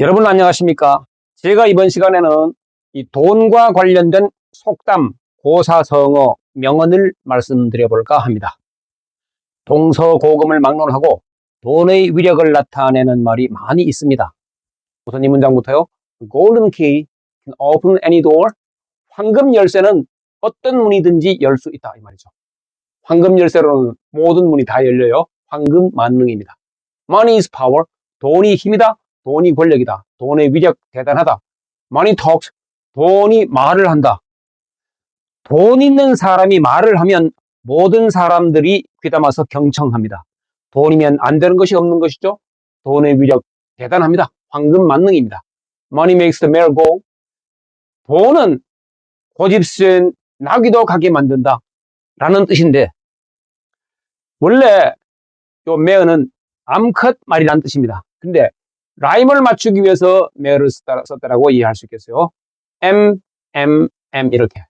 여러분 안녕하십니까? 제가 이번 시간에는 이 돈과 관련된 속담, 고사성어, 명언을 말씀드려 볼까 합니다. 동서고금을 막론하고 돈의 위력을 나타내는 말이 많이 있습니다. 우선 이 문장부터요. Golden key can open any door. 황금 열쇠는 어떤 문이든지 열 수 있다 이 말이죠. 황금 열쇠로는 모든 문이 다 열려요. 황금 만능입니다. Money is power. 돈이 힘이다. 돈이 권력이다. 돈의 위력 대단하다. Money talks. 돈이 말을 한다. 돈 있는 사람이 말을 하면 모든 사람들이 귀담아서 경청합니다. 돈이면 안 되는 것이 없는 것이죠. 돈의 위력 대단합니다. 황금 만능입니다. Money makes the mare go. 돈은 고집센 나귀도 가게 만든다. 라는 뜻인데 원래 요 mare는 암컷 말이라는 뜻입니다. 근데 라임을 맞추기 위해서 mare를 썼다라고 이해할 수 있겠어요. M 이렇게.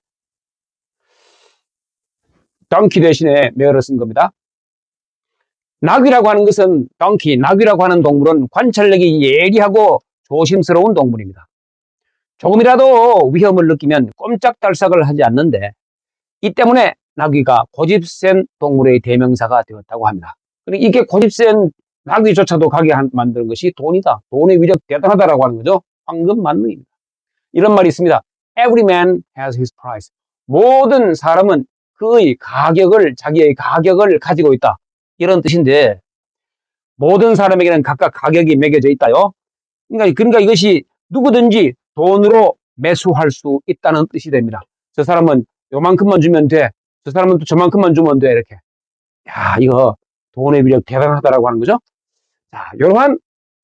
donkey 대신에 mare를 쓴 겁니다. 나귀라고 하는 것은 donkey, 나귀라고 하는 동물은 관찰력이 예리하고 조심스러운 동물입니다. 조금이라도 위험을 느끼면 꼼짝달싹을 하지 않는데 이 때문에 나귀가 고집센 동물의 대명사가 되었다고 합니다. 이게 고집센 나귀조차도 가게 만드는 것이 돈이다. 돈의 위력 대단하다라고 하는 거죠. 황금 만능입니다. 이런 말이 있습니다. Every man has his price. 모든 사람은 그의 가격을, 자기의 가격을 가지고 있다. 이런 뜻인데 모든 사람에게는 각각 가격이 매겨져 있다요. 그러니까 이것이 누구든지 돈으로 매수할 수 있다는 뜻이 됩니다. 저 사람은 요만큼만 주면 돼. 저 사람은 또 저만큼만 주면 돼. 이렇게. 야, 이거 돈의 위력 대단하다라고 하는 거죠. 자, 이러한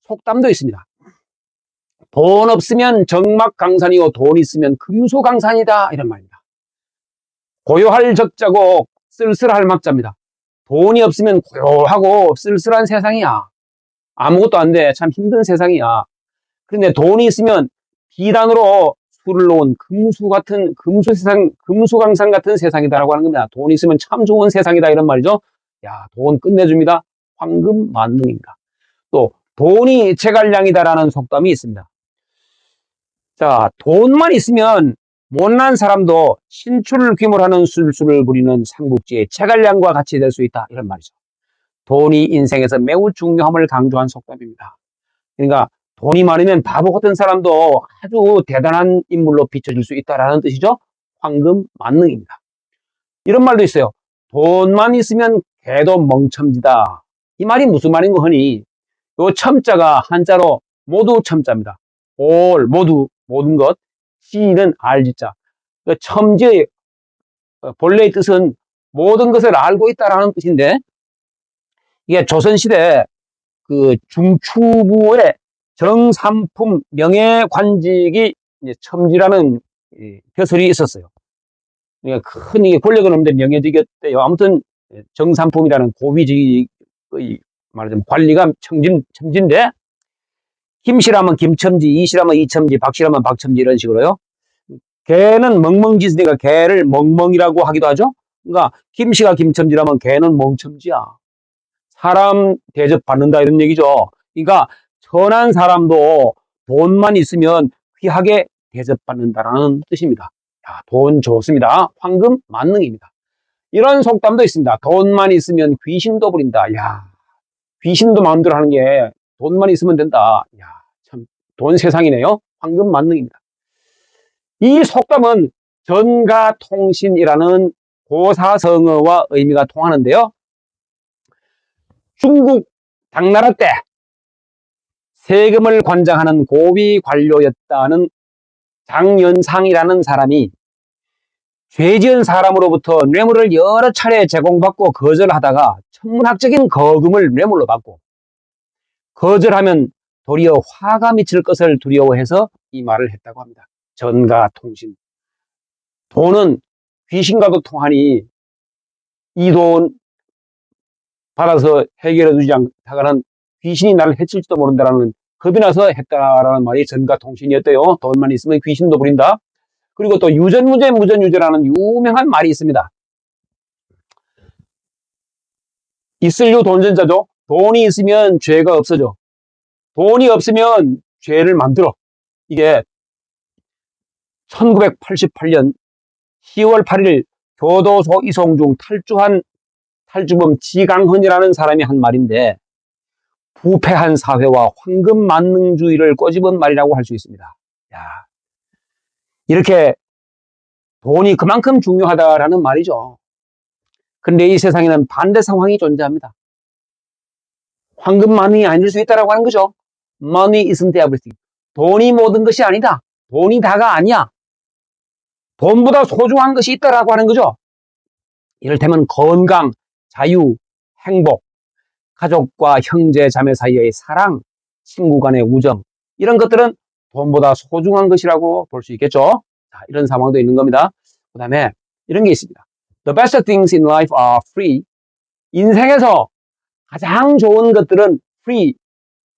속담도 있습니다. 돈 없으면 정막강산이요, 돈 있으면 금수강산이다. 이런 말입니다. 고요할 적자고 쓸쓸할 막자입니다. 돈이 없으면 고요하고 쓸쓸한 세상이야. 아무것도 안 돼. 참 힘든 세상이야. 그런데 돈이 있으면 비단으로 술을 놓은 금수강산 같은 세상이다라고 하는 겁니다. 돈이 있으면 참 좋은 세상이다 이런 말이죠. 야, 돈 끝내줍니다. 황금 만능입니다. 또 돈이 제갈량이다라는 속담이 있습니다. 자, 돈만 있으면 못난 사람도 신출을 귀몰하는 술수를 부리는 삼국지의 제갈량과 같이 될 수 있다 이런 말이죠. 돈이 인생에서 매우 중요함을 강조한 속담입니다. 그러니까 돈이 많으면 바보 같은 사람도 아주 대단한 인물로 비춰질 수 있다라는 뜻이죠. 황금 만능입니다. 이런 말도 있어요. 돈만 있으면 개도 멍첨지다. 이 말이 무슨 말인가 하니 요 첨자가 한자로 모두 첨자입니다. all, 모두, 모든 것. 시는 알지자. 그 첨지의 본래의 뜻은 모든 것을 알고 있다라는 뜻인데 이게 조선시대 그 중추부의 정삼품 명예관직이 첨지라는 벼슬이 있었어요. 그러니까 큰 이게 권력은 없는데 명예직이었대요. 아무튼 정삼품이라는 고위직의 말하자면 관리가 첨지인데 김씨라면 김첨지, 이씨라면 이첨지, 박씨라면 박첨지 이런 식으로요. 개는 멍멍지니까 개를 멍멍이라고 하기도 하죠. 그러니까 김씨가 김첨지라면 개는 멍첨지야. 사람 대접받는다 이런 얘기죠. 그러니까 선한 사람도 돈만 있으면 귀하게 대접받는다라는 뜻입니다. 야, 돈 좋습니다. 황금 만능입니다. 이런 속담도 있습니다. 돈만 있으면 귀신도 부린다. 야, 귀신도 마음대로 하는 게 돈만 있으면 된다. 야, 참 돈 세상이네요. 황금 만능입니다. 이 속담은 전가통신이라는 고사성어와 의미가 통하는데요. 중국 당나라 때 세금을 관장하는 고위 관료였다는 장연상이라는 사람이 죄지은 사람으로부터 뇌물을 여러 차례 제공받고 거절하다가 천문학적인 거금을 뇌물로 받고 거절하면 도리어 화가 미칠 것을 두려워해서 이 말을 했다고 합니다. 전가통신. 돈은 귀신과도 통하니 이 돈 받아서 해결해 주지 않다가는 귀신이 나를 해칠지도 모른다라는 겁이 나서 했다라는 말이 전가통신이었대요. 돈만 있으면 귀신도 부린다. 그리고 또 유전무죄 무전유죄라는 유명한 말이 있습니다. 있을유 돈전자죠. 돈이 있으면 죄가 없어져. 돈이 없으면 죄를 만들어. 이게 1988년 10월 8일 교도소 이송 중 탈주범 지강헌이라는 사람이 한 말인데, 부패한 사회와 황금 만능주의를 꼬집은 말이라고 할 수 있습니다. 야, 이렇게 돈이 그만큼 중요하다라는 말이죠. 근데 이 세상에는 반대 상황이 존재합니다. 황금 만능이 아닐 수 있다라고 하는 거죠. Money isn't everything. 돈이 모든 것이 아니다. 돈이 다가 아니야. 돈보다 소중한 것이 있다라고 하는 거죠. 이를테면 건강, 자유, 행복, 가족과 형제, 자매 사이의 사랑, 친구 간의 우정, 이런 것들은 돈보다 소중한 것이라고 볼 수 있겠죠. 자, 이런 상황도 있는 겁니다. 그 다음에 이런 게 있습니다. The best things in life are free. 인생에서 가장 좋은 것들은 free.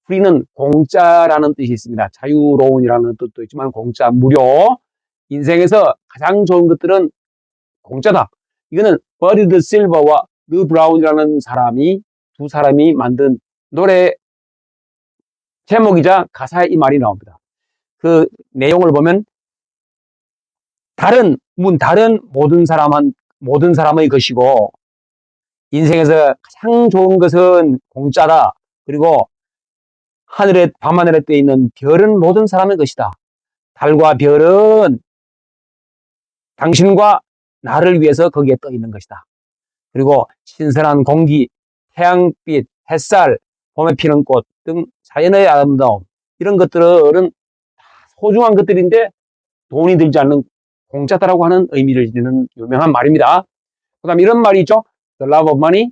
free는 공짜라는 뜻이 있습니다. 자유로운이라는 뜻도 있지만 공짜, 무료. 인생에서 가장 좋은 것들은 공짜다. 이거는 버디드 실버와 르 브라운이라는 두 사람이 만든 노래 제목이자 가사에 이 말이 나옵니다. 그 내용을 보면 다른 모든 사람의 것이고, 인생에서 가장 좋은 것은 공짜다. 그리고 밤하늘에 떠 있는 별은 모든 사람의 것이다. 달과 별은 당신과 나를 위해서 거기에 떠 있는 것이다. 그리고 신선한 공기, 태양빛, 햇살, 봄에 피는 꽃 등 자연의 아름다움, 이런 것들은 소중한 것들인데 돈이 들지 않는 공짜다라고 하는 의미를 지니는 유명한 말입니다. 그 다음에 이런 말이 있죠. The love of money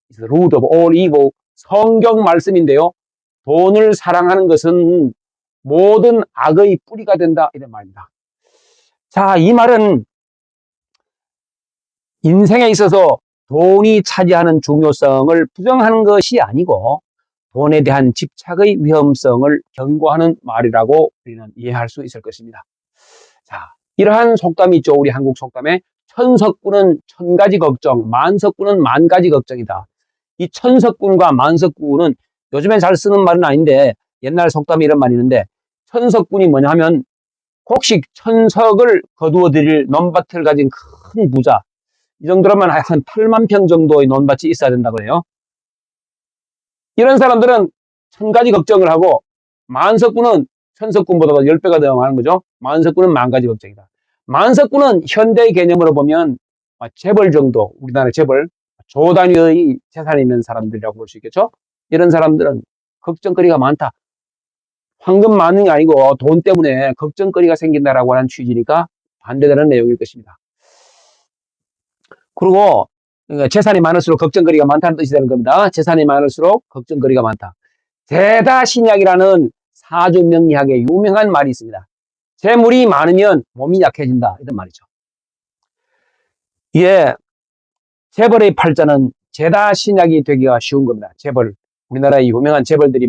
is the root of all evil. 성경 말씀인데요. 돈을 사랑하는 것은 모든 악의 뿌리가 된다, 이런 말입니다. 자, 이 말은 인생에 있어서 돈이 차지하는 중요성을 부정하는 것이 아니고, 돈에 대한 집착의 위험성을 경고하는 말이라고 우리는 이해할 수 있을 것입니다. 자, 이러한 속담이 있죠. 우리 한국 속담에 천석군은 천가지 걱정, 만석군은 만가지 걱정이다. 이 천석군과 만석군은 요즘에 잘 쓰는 말은 아닌데, 옛날 속담에 이런 말이 있는데, 천석군이 뭐냐 하면 곡식 천석을 거두어 드릴 논밭을 가진 큰 부자, 이 정도라면 한 8만 평 정도의 논밭이 있어야 된다고 그래요. 이런 사람들은 천가지 걱정을 하고, 만석군은 천석군보다 10배가 더 많은 거죠. 만석군은 만가지 걱정이다. 만석군은 현대의 개념으로 보면 재벌 정도, 우리나라의 재벌, 조 단위의 재산이 있는 사람들이라고 볼 수 있겠죠. 이런 사람들은 걱정거리가 많다. 황금 만능이 아니고 돈 때문에 걱정거리가 생긴다라고 하는 취지니까 반대되는 내용일 것입니다. 그리고 재산이 많을수록 걱정거리가 많다는 뜻이 되는 겁니다. 재산이 많을수록 걱정거리가 많다. 대다신약이라는 사주명리학의 유명한 말이 있습니다. 재물이 많으면 몸이 약해진다, 이런 말이죠. 이게 재벌의 팔자는 제다신약이 되기가 쉬운 겁니다. 재벌, 우리나라의 유명한 재벌들이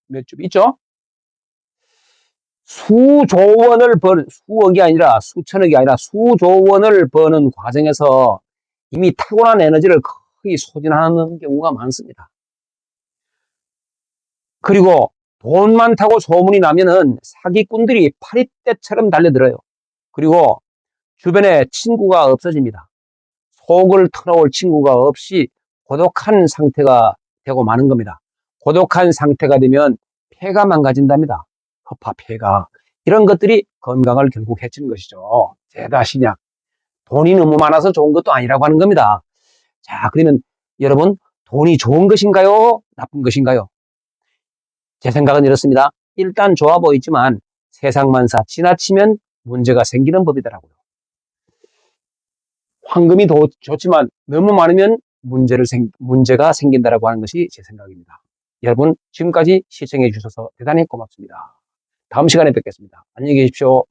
몇 집 있죠. 수억이 아니라 수천억이 아니라 수조 원을 버는 과정에서 이미 타고난 에너지를 거의 소진하는 경우가 많습니다. 그리고 돈 많다고 소문이 나면은 사기꾼들이 파리떼처럼 달려들어요. 그리고 주변에 친구가 없어집니다. 속을 털어올 친구가 없이 고독한 상태가 되고 마는 겁니다. 고독한 상태가 되면 폐가 망가진답니다. 허파, 폐가. 이런 것들이 건강을 결국 해치는 것이죠. 제다신약. 돈이 너무 많아서 좋은 것도 아니라고 하는 겁니다. 자, 그러면 여러분, 돈이 좋은 것인가요? 나쁜 것인가요? 제 생각은 이렇습니다. 일단 좋아 보이지만 세상만사 지나치면 문제가 생기는 법이더라고요. 황금이 좋지만 너무 많으면 문제가 생긴다라고 하는 것이 제 생각입니다. 여러분, 지금까지 시청해 주셔서 대단히 고맙습니다. 다음 시간에 뵙겠습니다. 안녕히 계십시오.